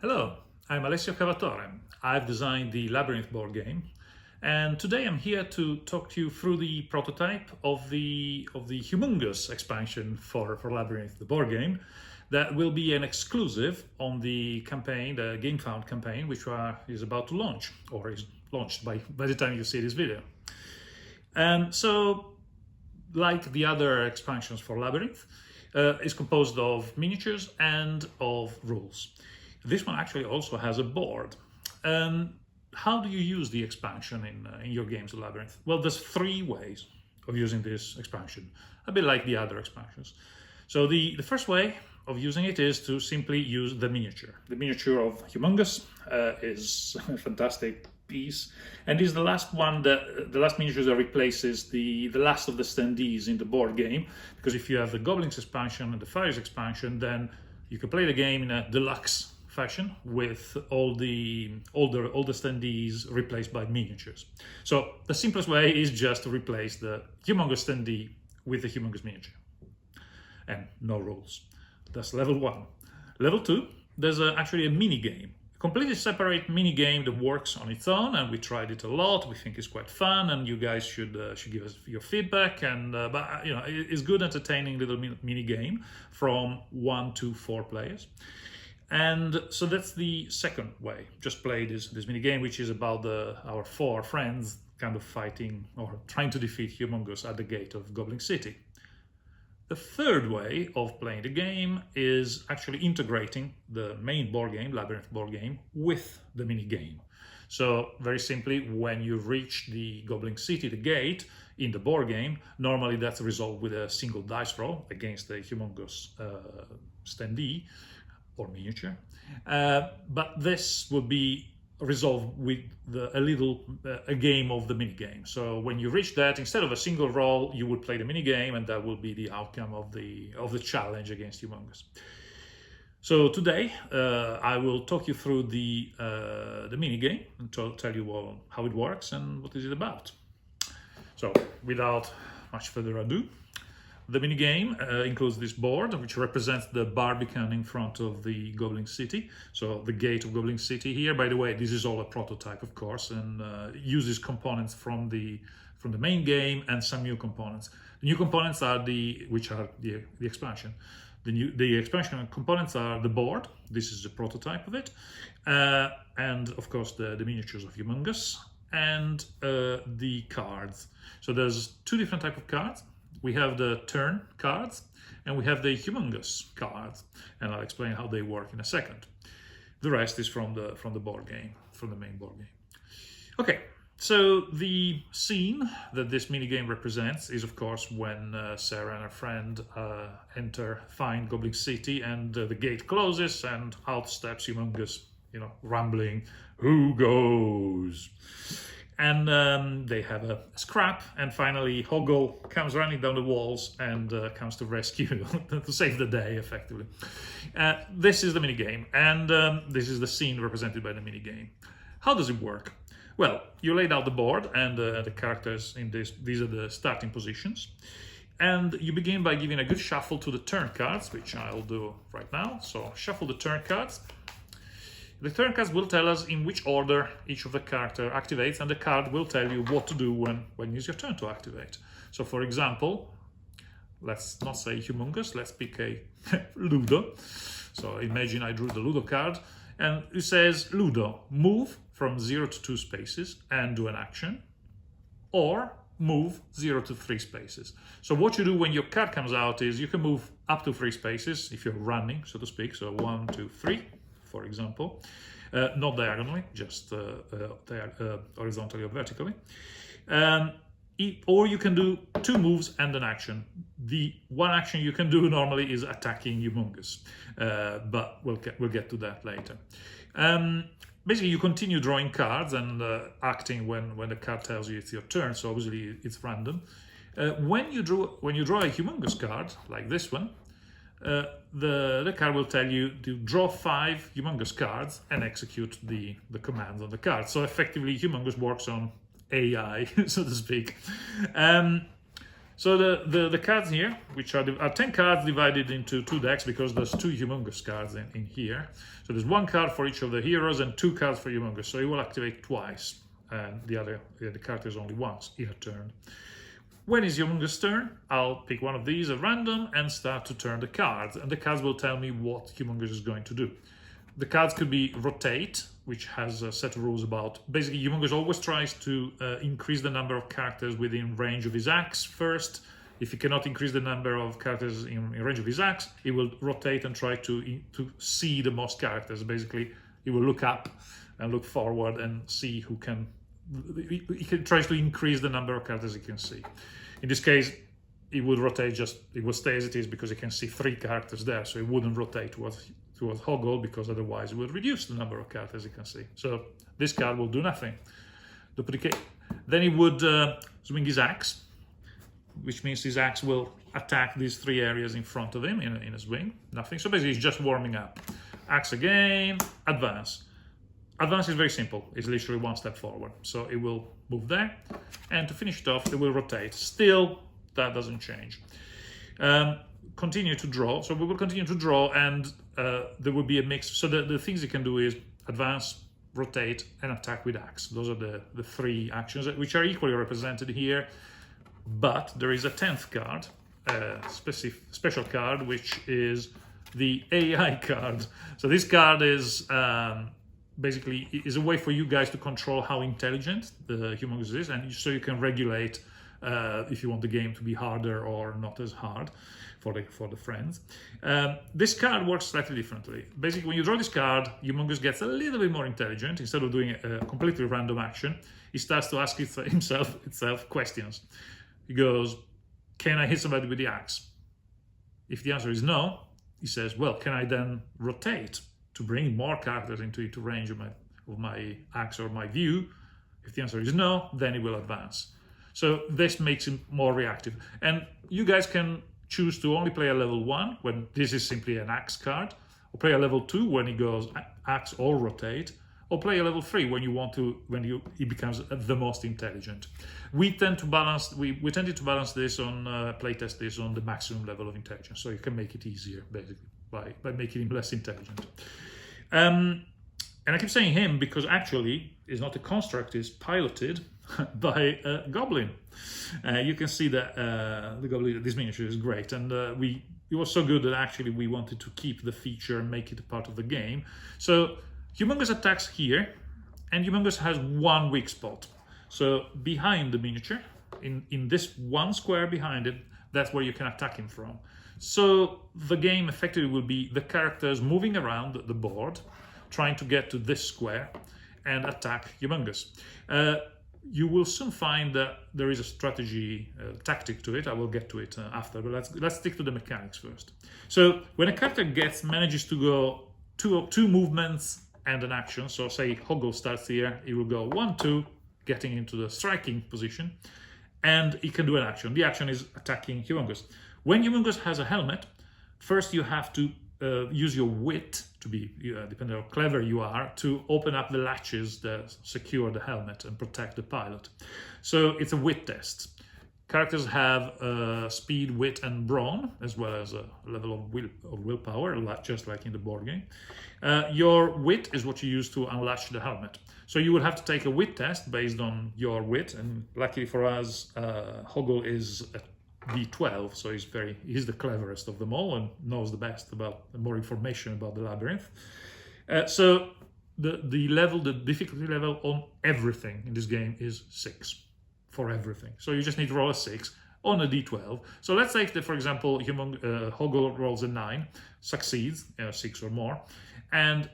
Hello, I'm Alessio Cavatore. I've designed the Labyrinth board game, and today I'm here to talk to you through the prototype of the Humongus expansion for Labyrinth the board game. That will be an exclusive on the campaign, the GameFound campaign, which is about to launch, or is launched by the time you see this video. And so, like the other expansions for Labyrinth, is composed of miniatures and of rules. This one actually also has a board. How do you use the expansion in your games of Labyrinth? Well, there's three ways of using this expansion, a bit like the other expansions. So the first way of using it is to simply use the miniature. The miniature of Humongus is a fantastic piece, and is the last one the last miniature that replaces the last of the standees in the board game. Because if you have the Goblins expansion and the Fires expansion, then you can play the game in a deluxe fashion with all the standees replaced by miniatures. So the simplest way is just to replace the Humongus standee with the Humongus miniature, and no rules. That's level one. Level two, there's actually a mini game, a completely separate mini game that works on its own, and we tried it a lot. We think it's quite fun, and you guys should give us your feedback. And but you know, it's good, entertaining little mini game from 1 to 4 players. And so that's the second way. Just play this mini game, which is about our 4 friends kind of fighting or trying to defeat Humongus at the gate of Goblin City. The third way of playing the game is actually integrating the main board game, Labyrinth board game, with the mini game. So very simply, when you reach the Goblin City, the gate, in the board game, normally that's resolved with a single dice roll against the Humongus standee or miniature, but this will be resolved with a game of the mini game. So when you reach that, instead of a single roll, you would play the mini game, and that will be the outcome of the challenge against Humongus. So today I will talk you through the mini game and tell you how it works and what is it about. So without much further ado, the minigame includes this board, which represents the Barbican in front of the Goblin City. So the gate of Goblin City here. By the way, this is all a prototype, of course, and uses components from the main game and some new components. The new components are the expansion. The expansion components are the board. This is a prototype of it, and of course the miniatures of Humongus and the cards. So there's 2 different types of cards. We have the turn cards and we have the Humongus cards, and I'll explain how they work in a second. The rest is from the board game, from the main board game. Okay, so the scene that this minigame represents is, of course, when Sarah and her friend find Goblin City, and the gate closes and out steps Humongus, rambling, "Who goes?" And they have a scrap, and finally Hoggle comes running down the walls and comes to rescue, to save the day, effectively. This is the minigame, and this is the scene represented by the minigame. How does it work? Well, you laid out the board, and the characters in these are the starting positions. And you begin by giving a good shuffle to the turn cards, which I'll do right now. So shuffle the turn cards. The turn cards will tell us in which order each of the character activates, and the card will tell you what to do when it's your turn to activate. So for example, let's not say Humongus, let's pick a Ludo. So imagine I drew the Ludo card, and it says, Ludo, move from 0 to 2 spaces and do an action, or move 0 to 3 spaces. So what you do when your card comes out is you can move up to 3 spaces if you're running, so to speak. So 1, 2, 3. For example, not diagonally, just horizontally or vertically. Or you can do 2 moves and an action. The one action you can do normally is attacking Humongus, but we'll get to that later. Basically, you continue drawing cards and acting when the card tells you it's your turn. So obviously it's random. When you draw a Humongus card like this one, the card will tell you to draw 5 Humongus cards and execute the commands on the card. So effectively, Humongus works on AI, so to speak. So the cards here, which are 10 cards divided into 2 decks because there's 2 Humongus cards in here. So there's 1 card for each of the heroes and 2 cards for Humongus. So it will activate twice, and the card is only once in a turn. When it's Humongus' turn, I'll pick one of these at random and start to turn the cards, and the cards will tell me what Humongus is going to do. The cards could be rotate, which has a set of rules about... Basically, Humongus always tries to increase the number of characters within range of his axe first. If he cannot increase the number of characters in range of his axe, he will rotate and try to see the most characters. Basically, he will look up and look forward and see who can... He tries to increase the number of characters he can see. In this case, he would rotate it will stay as it is because he can see 3 characters there, so he wouldn't rotate towards Hoggle, because otherwise it would reduce the number of characters he can see. So this card will do nothing. Duplicate. Then he would swing his axe, which means his axe will attack these 3 areas in front of him in a swing. Nothing. So basically he's just warming up. Axe again, advance. Advance is very simple. It's literally 1 step forward. So it will move there. And to finish it off, it will rotate. Still, that doesn't change. Continue to draw. So we will continue to draw, and there will be a mix. So the things you can do is advance, rotate, and attack with axe. Those are the 3 actions, which are equally represented here. But there is a 10th card, special card, which is the AI card. So this card is basically is a way for you guys to control how intelligent the Humongus is, and so you can regulate if you want the game to be harder or not as hard for the friends. This card works slightly differently. Basically, when you draw this card, Humongus gets a little bit more intelligent. Instead of doing a completely random action, he starts to ask itself questions. He goes, can I hit somebody with the axe? If the answer is no, he says, well, can I then rotate to bring more characters into range of my axe or my view? If the answer is no, then he will advance. So this makes him more reactive. And you guys can choose to only play a level 1 when this is simply an axe card, or play a level 2 when he goes axe or rotate, or play a level 3 when he becomes the most intelligent. We tended to balance this on playtest this on the maximum level of intelligence, so you can make it easier basically by making him less intelligent. And I keep saying him because actually it's not a construct, it's piloted by a goblin. You can see that the goblin, this miniature is great, and it was so good that actually we wanted to keep the feature and make it a part of the game. So Humongus attacks here, and Humongus has 1 weak spot. So behind the miniature, in this 1 square behind it, that's where you can attack him from. So the game effectively will be the characters moving around the board, trying to get to this square and attack Humongus. You will soon find that there is a strategy tactic to it. I will get to it after, but let's stick to the mechanics first. So when a character manages to go two movements and an action, so say Hoggle starts here, he will go 1-2, getting into the striking position, and he can do an action. The action is attacking Humongus. When Humongus has a helmet, first you have to use your wit, to be depending on how clever you are, to open up the latches that secure the helmet and protect the pilot. So it's a wit test. Characters have speed, wit, and brawn, as well as a level of willpower, just like in the board game. Your wit is what you use to unlatch the helmet. So you will have to take a wit test based on your wit, and luckily for us, Hoggle is a D12, so he's the cleverest of them all and knows the best about more information about the labyrinth. So the difficulty level on everything in this game is 6 for everything. So you just need to roll a 6 on a D12. So let's say that, for example, Hoggle rolls a 9, succeeds, 6 or more, and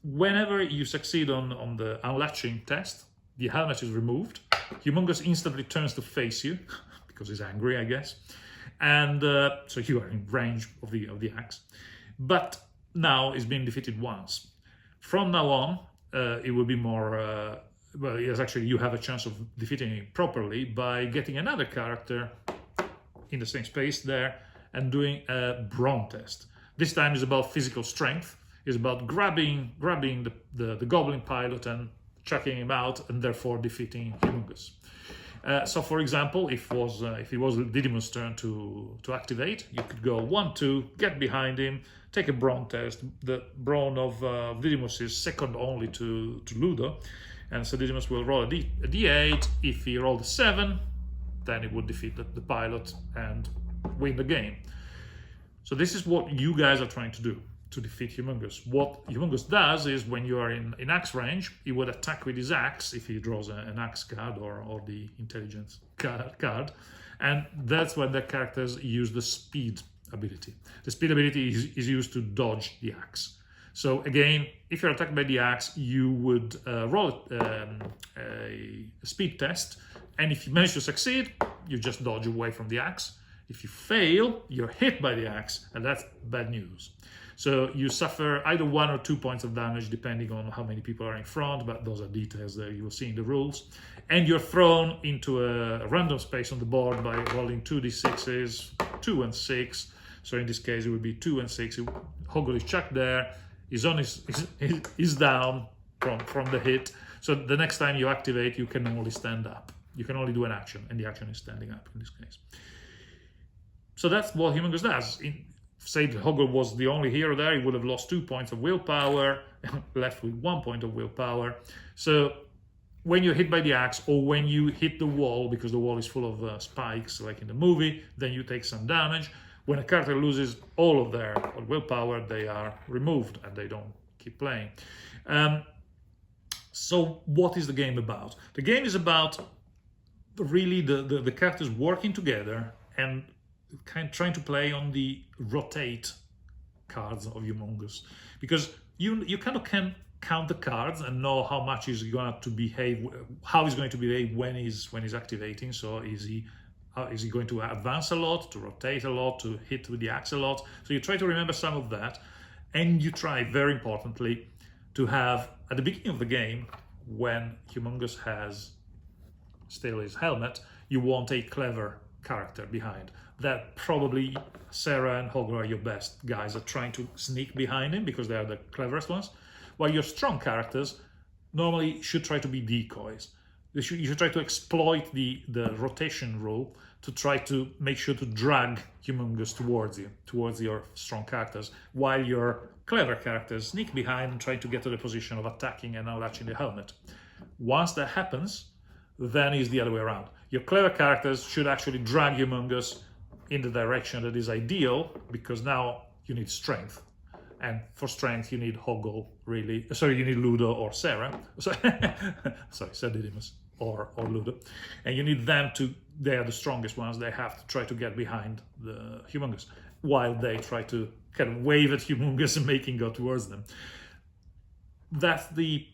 whenever you succeed on the unlatching test, the helmet is removed. Humongus instantly turns to face you. Because he's angry, I guess, and so you are in range of the axe. But now he's been defeated once. From now on, it will be more. Well, yes, actually, you have a chance of defeating him properly by getting another character in the same space there and doing a brawn test. This time is about physical strength. It's about grabbing the goblin pilot and chucking him out, and therefore defeating Humongus. So, for example, if it was Didymus' turn to activate, you could go 1-2, get behind him, take a brawn test. The brawn of Didymus is second only to Ludo, and so Didymus will roll a d8. If he rolled a 7, then it would defeat the pilot and win the game. So this is what you guys are trying to do to defeat Humongus. What Humongus does is when you are in axe range, he would attack with his axe if he draws an axe card or the intelligence card. And that's when the characters use the speed ability. The speed ability is used to dodge the axe. So again, if you're attacked by the axe, you would roll a speed test. And if you manage to succeed, you just dodge away from the axe. If you fail, you're hit by the axe, and that's bad news. So you suffer either 1 or 2 points of damage, depending on how many people are in front, but those are details that you will see in the rules. And you're thrown into a random space on the board by rolling 2d6s, 2 and 6. So in this case, it would be 2 and 6. Hoggle is chucked there. He's down from the hit. So the next time you activate, you can only stand up. You can only do an action, and the action is standing up in this case. So that's what Humongus does. Say Hoggle was the only hero there, he would have lost 2 points of willpower, left with 1 point of willpower. So when you're hit by the axe, or when you hit the wall, because the wall is full of spikes, like in the movie, then you take some damage. When a character loses all of their willpower, they are removed and they don't keep playing. So what is the game about? The game is about really the characters working together and trying to play on the rotate cards of Humongus, because you kind of can count the cards and know how much he's going to behave, how he's going to behave when he's activating. So is he going to advance a lot, to rotate a lot, to hit with the axe a lot? So you try to remember some of that, and you try, very importantly, to have at the beginning of the game, when Humongus has still his helmet, you want a clever character behind. That probably Sarah and Hoggle are your best guys at trying to sneak behind him, because they are the cleverest ones. While your strong characters normally should try to be decoys. You should try to exploit the rotation rule to try to make sure to drag Humongus towards your strong characters, while your clever characters sneak behind and try to get to the position of attacking and unlatching the helmet. Once that happens, then it's the other way around. Your clever characters should actually drag Humongus in the direction that is ideal, because now you need strength. And for strength, you need Hoggle, really. Sorry, you need Ludo or Sarah. Sorry, Didymus or Ludo. And you need them they are the strongest ones. They have to try to get behind the Humongus, while they try to kind of wave at Humongus and make him go towards them. That's the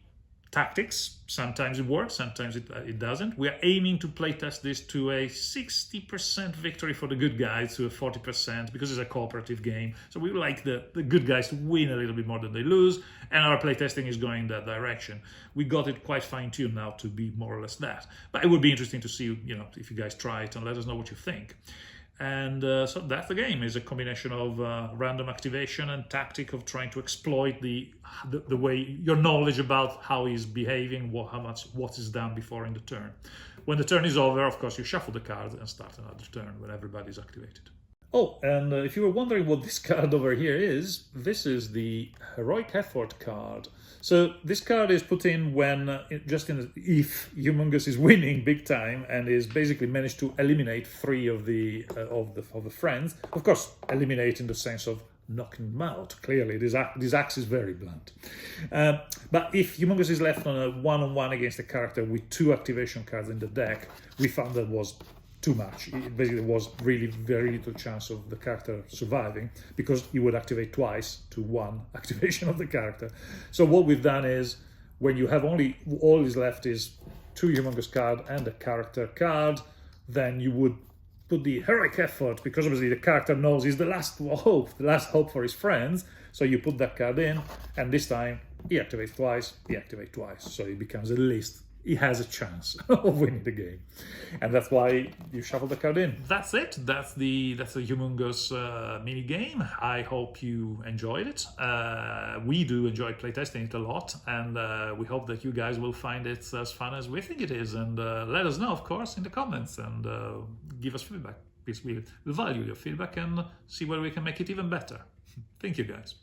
tactics. Sometimes it works, sometimes it doesn't. We are aiming to playtest this to a 60% victory for the good guys, to a 40%, because it's a cooperative game. So we like the good guys to win a little bit more than they lose, and our playtesting is going that direction. We got it quite fine-tuned now to be more or less that. But it would be interesting to see, if you guys try it, and let us know what you think. And so that's the game. Is a combination of random activation and tactic of trying to exploit the way your knowledge about how he's behaving, what is done before in the turn. When the turn is over, of course, you shuffle the cards and start another turn when everybody's activated. Oh, and if you were wondering what this card over here is, this is the Heroic Effort card. So this card is put in when, if Humongus is winning big time and is basically managed to eliminate 3 of the friends. Of course, eliminate in the sense of knocking them out. Clearly, this axe is very blunt. But if Humongus is left on a one-on-one against a character with 2 activation cards in the deck, we found that was too much. It basically was really very little chance of the character surviving, because he would activate twice to 1 activation of the character. So what we've done is, when you have all is left is 2 Humongus card and a character card, then you would put the Heroic Effort, because obviously the character knows he's the last hope for his friends. So you put that card in, and this time he activates twice, so it becomes at least he has a chance of winning the game. And that's why you shuffle the card in. That's it. That's the Humongus mini game. I hope you enjoyed it. We do enjoy playtesting it a lot, and we hope that you guys will find it as fun as we think it is. And let us know, of course, in the comments, and give us feedback, because we value your feedback and see where we can make it even better. Thank you, guys.